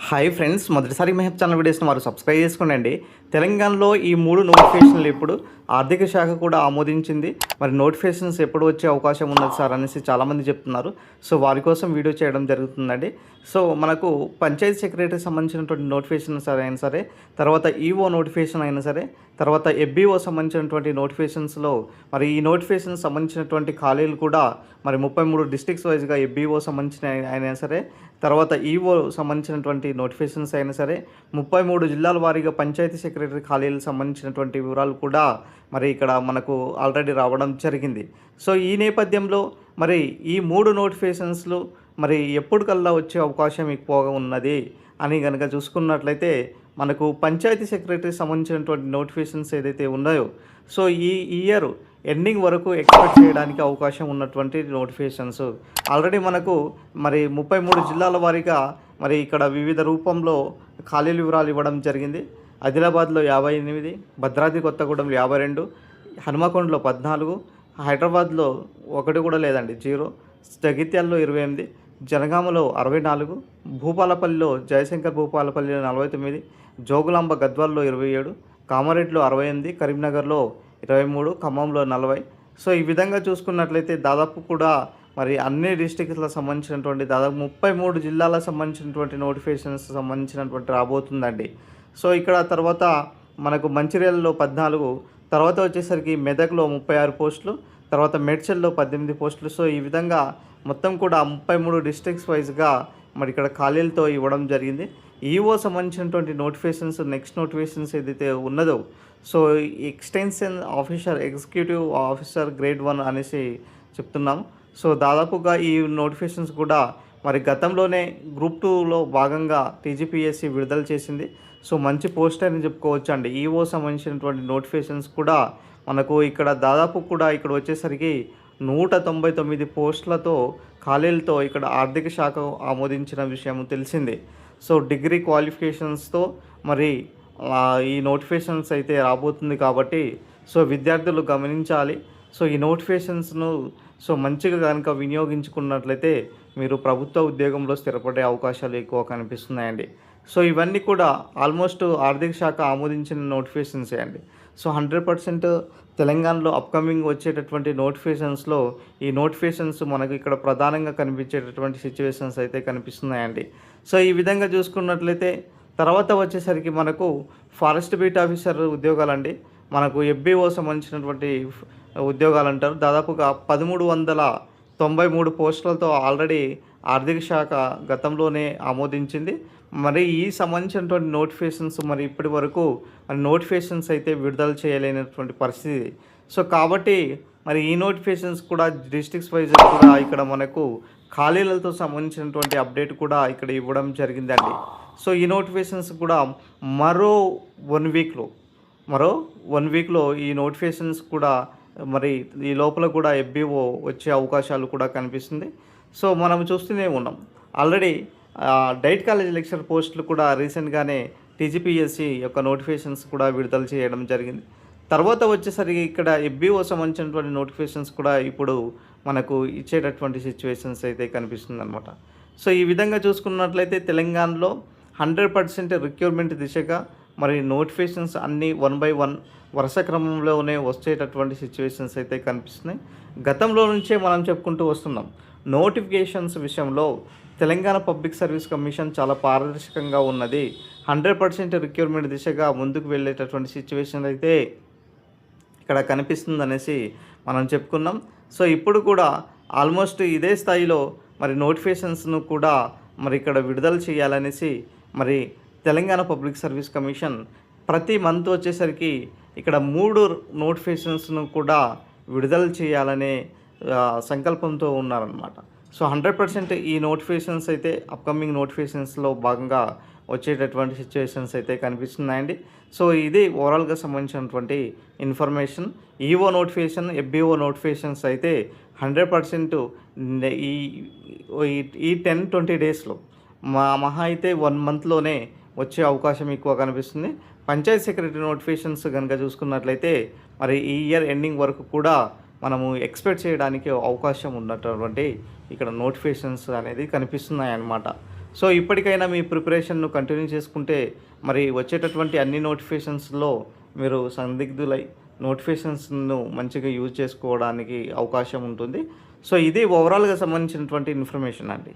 Hi friends, మొదటిసారి Mehab channel వీడియోస్ని వారు సబ్స్క్రైబ్ చేసుకోండి. తెలంగాణలో ఈ 3 నోటిఫికేషన్లు ఇప్పుడు ఆర్థిక శాఖ కూడా ఆమోదించింది. మరి నోటిఫికేషన్స్ ఎప్పుడు వచ్చే అవకాశం ఉన్నది సార్ అనేసి చాలామంది చెప్తున్నారు. సో వారి కోసం వీడియో చేయడం జరుగుతుందండి. సో మనకు పంచాయతీ సెక్రటరీకి సంబంధించినటువంటి నోటిఫికేషన్స్ అయినా సరే, తర్వాత ఈఓ నోటిఫికేషన్ అయినా సరే, తర్వాత ఎఫ్బిఓ సంబంధించినటువంటి నోటిఫికేషన్స్లో మరి ఈ నోటిఫికేషన్ సంబంధించినటువంటి ఖాళీలు కూడా మరి 33 డిస్ట్రిక్ట్స్ వైజ్గా ఎఫ్బిఓ సంబంధించిన అయినా సరే, తర్వాత ఈఓ సంబంధించినటువంటి నోటిఫికేషన్స్ అయినా సరే, 33 జిల్లాల వారీగా పంచాయతీ సెక్రటరీ ఖాళీలకు సంబంధించినటువంటి వివరాలు కూడా మరి ఇక్కడ మనకు ఆల్రెడీ రావడం జరిగింది. సో ఈ నేపథ్యంలో మరి ఈ 3 నోటిఫికేషన్స్లు మరి ఎప్పటికల్లా వచ్చే అవకాశం ఎక్కువగా ఉన్నది అని కనుక చూసుకున్నట్లయితే, మనకు పంచాయతీ సెక్రటరీకి సంబంధించినటువంటి నోటిఫికేషన్స్ ఏదైతే ఉన్నాయో, సో ఈ ఇయర్ ఎండింగ్ వరకు ఎక్స్పెక్ట్ చేయడానికి అవకాశం ఉన్నటువంటి నోటిఫికేషన్స్ ఆల్రెడీ మనకు మరి 33 జిల్లాల వారీగా మరి ఇక్కడ వివిధ రూపంలో ఖాళీల వివరాలు ఇవ్వడం జరిగింది. ఆదిలాబాద్లో 58, భద్రాద్రి కొత్తగూడెంలో 52, హనుమకొండలో 14, హైదరాబాద్లో 1 కూడా లేదండి 0, జగిత్యాలలో 28, జనగామలో 64, భూపాలపల్లిలో జయశంకర్ భూపాలపల్లిలో 49, జోగులాంబ గద్వాల్లో 27, కామారెడ్డిలో 68, కరీంనగర్లో 23, ఖమ్మంలో 40. సో ఈ విధంగా చూసుకున్నట్లయితే దాదాపు కూడా మరి అన్ని డిస్ట్రిక్ట్లకు సంబంధించినటువంటి దాదాపు 33 జిల్లాలకు సంబంధించినటువంటి నోటిఫికేషన్స్ సంబంధించినటువంటి రాబోతుందండి. సో ఇక్కడ తర్వాత మనకు మంచిర్యాలలో 14, తర్వాత వచ్చేసరికి మెదక్లో 36 పోస్టులు, తర్వాత మేడ్చల్లో 18 పోస్టులు. సో ఈ విధంగా మొత్తం కూడా 33 డిస్ట్రిక్ట్స్ వైజ్గా మరి ఇక్కడ ఖాళీలతో ఇవ్వడం జరిగింది. ఈఓ సంబంధించినటువంటి నోటిఫికేషన్స్, నెక్స్ట్ నోటిఫికేషన్స్ ఏదైతే ఉన్నదో, so extension officer, executive officer grade 1 అనేసి చెప్తున్నాము. సో దాదాపుగా ఈ నోటిఫికేషన్స్ కూడా మరి గతంలోనే గ్రూప్ 2లో భాగంగా టీజీపీఎస్సీ విడుదల చేసింది. సో మంచి పోస్ట్ అని చెప్పుకోవచ్చు అండి. ఈఓ సంబంధించినటువంటి నోటిఫికేషన్స్ కూడా మనకు ఇక్కడ దాదాపు కూడా ఇక్కడ వచ్చేసరికి 199 పోస్టులతో ఖాళీలతో ఇక్కడ ఆర్థిక శాఖ ఆమోదించిన విషయం తెలిసిందే. సో డిగ్రీ క్వాలిఫికేషన్స్తో మరి ఈ నోటిఫికేషన్స్ అయితే రాబోతుంది కాబట్టి సో విద్యార్థులు గమనించాలి. సో ఈ నోటిఫికేషన్స్ను సో మంచిగా కనుక వినియోగించుకున్నట్లయితే మీరు ప్రభుత్వ ఉద్యోగంలో స్థిరపడే అవకాశాలు ఎక్కువ కనిపిస్తున్నాయండి. సో ఇవన్నీ కూడా ఆల్మోస్ట్ ఆర్థిక శాఖ ఆమోదించిన నోటిఫికేషన్సే అండి. సో 100% తెలంగాణలో అప్కమింగ్ వచ్చేటటువంటి నోటిఫికేషన్స్లో ఈ నోటిఫికేషన్స్ మనకు ఇక్కడ ప్రధానంగా కనిపించేటటువంటి సిచ్యువేషన్స్ అయితే కనిపిస్తున్నాయండి. సో ఈ విధంగా చూసుకున్నట్లయితే తర్వాత వచ్చేసరికి మనకు ఫారెస్ట్ బీట్ ఆఫీసర్ ఉద్యోగాలండి. మనకు ఎఫ్బిఓ సంబంధించినటువంటి ఉద్యోగాలు అంటారు. దాదాపుగా 1393 పోస్టులతో ఆల్రెడీ ఆర్థిక శాఖ గతంలోనే ఆమోదించింది. మరి ఈ సంబంధించినటువంటి నోటిఫికేషన్స్ మరి ఇప్పటి వరకు నోటిఫికేషన్స్ అయితే విడుదల చేయలేనటువంటి పరిస్థితి. సో కాబట్టి మరి ఈ నోటిఫికేషన్స్ కూడా డిస్ట్రిక్ట్స్ వైజ్ కూడా ఇక్కడ మనకు ఖాళీలతో సంబంధించినటువంటి అప్డేట్ కూడా ఇక్కడ ఇవ్వడం జరిగిందండి. సో ఈ నోటిఫికేషన్స్ కూడా మరో 1 వీక్లో ఈ నోటిఫికేషన్స్ కూడా మరి ఈ లోపల కూడా ఎఫ్బిఓ వచ్చే అవకాశాలు కూడా కనిపిస్తుంది. సో మనం చూస్తూనే ఉన్నాం ఆల్రెడీ డైట్ కాలేజ్ లెక్చర్ పోస్టులు కూడా రీసెంట్గానే టీజీపీఎస్సీ యొక్క నోటిఫికేషన్స్ కూడా విడుదల చేయడం జరిగింది. తర్వాత వచ్చేసరికి ఇక్కడ ఎఫ్బిఓ సంబంధించినటువంటి నోటిఫికేషన్స్ కూడా ఇప్పుడు మనకు ఇచ్చేటటువంటి సిచ్యువేషన్స్ అయితే కనిపిస్తుంది అనమాట. సో ఈ విధంగా చూసుకున్నట్లయితే తెలంగాణలో 100% రిక్రూట్మెంట్ దిశగా మరి నోటిఫికేషన్స్ అన్నీ 1 by 1 వరుస క్రమంలోనే వచ్చేటటువంటి సిచ్యువేషన్స్ అయితే కనిపిస్తున్నాయి. గతంలో నుంచే మనం చెప్పుకుంటూ వస్తున్నాం, నోటిఫికేషన్స్ విషయంలో తెలంగాణ పబ్లిక్ సర్వీస్ కమిషన్ చాలా పారదర్శకంగా ఉన్నది. 100% రిక్రూట్మెంట్ దిశగా ముందుకు వెళ్ళేటటువంటి సిచ్యువేషన్ అయితే ఇక్కడ కనిపిస్తుంది అనేసి మనం చెప్పుకున్నాం. సో ఇప్పుడు కూడా ఆల్మోస్ట్ ఇదే స్థాయిలో మరి నోటిఫికేషన్స్ను కూడా మరి ఇక్కడ విడుదల చేయాలనేసి మరి తెలంగాణ పబ్లిక్ సర్వీస్ కమిషన్ ప్రతి మంత్ వచ్చేసరికి ఇక్కడ 3 నోటిఫికేషన్స్ను కూడా విడుదల చేయాలనే సంకల్పంతో ఉన్నారన్నమాట. సో 100% ఈ నోటిఫికేషన్స్ అయితే అప్కమింగ్ నోటిఫికేషన్స్లో భాగంగా వచ్చేటటువంటి సిచ్యువేషన్స్ అయితే కనిపిస్తున్నాయండి. సో ఇది ఓవరాల్గా సంబంధించినటువంటి information. EO notification, FBO notifications అయితే 100% ఈ 10-20 డేస్లో మహా అయితే 1 మంత్లోనే వచ్చే అవకాశం ఎక్కువ కనిపిస్తుంది. పంచాయత్ సెక్రటరీ నోటిఫికేషన్స్ కనుక చూసుకున్నట్లయితే మరి ఈ ఇయర్ ఎండింగ్ వరకు కూడా మనము ఎక్స్పెక్ట్ చేయడానికి అవకాశం ఉన్నటువంటి ఇక్కడ నోటిఫికేషన్స్ అనేది కనిపిస్తున్నాయి అన్నమాట. సో ఇప్పటికైనా మీ ప్రిపరేషన్ను కంటిన్యూ చేసుకుంటే మరి వచ్చేటటువంటి అన్ని నోటిఫికేషన్స్లో మీరు సందిగ్ధులై నోటిఫికేషన్స్ను మంచిగా యూజ్ చేసుకోవడానికి అవకాశం ఉంటుంది. సో ఇది ఓవరాల్గా సంబంధించినటువంటి ఇన్ఫర్మేషన్ అండి.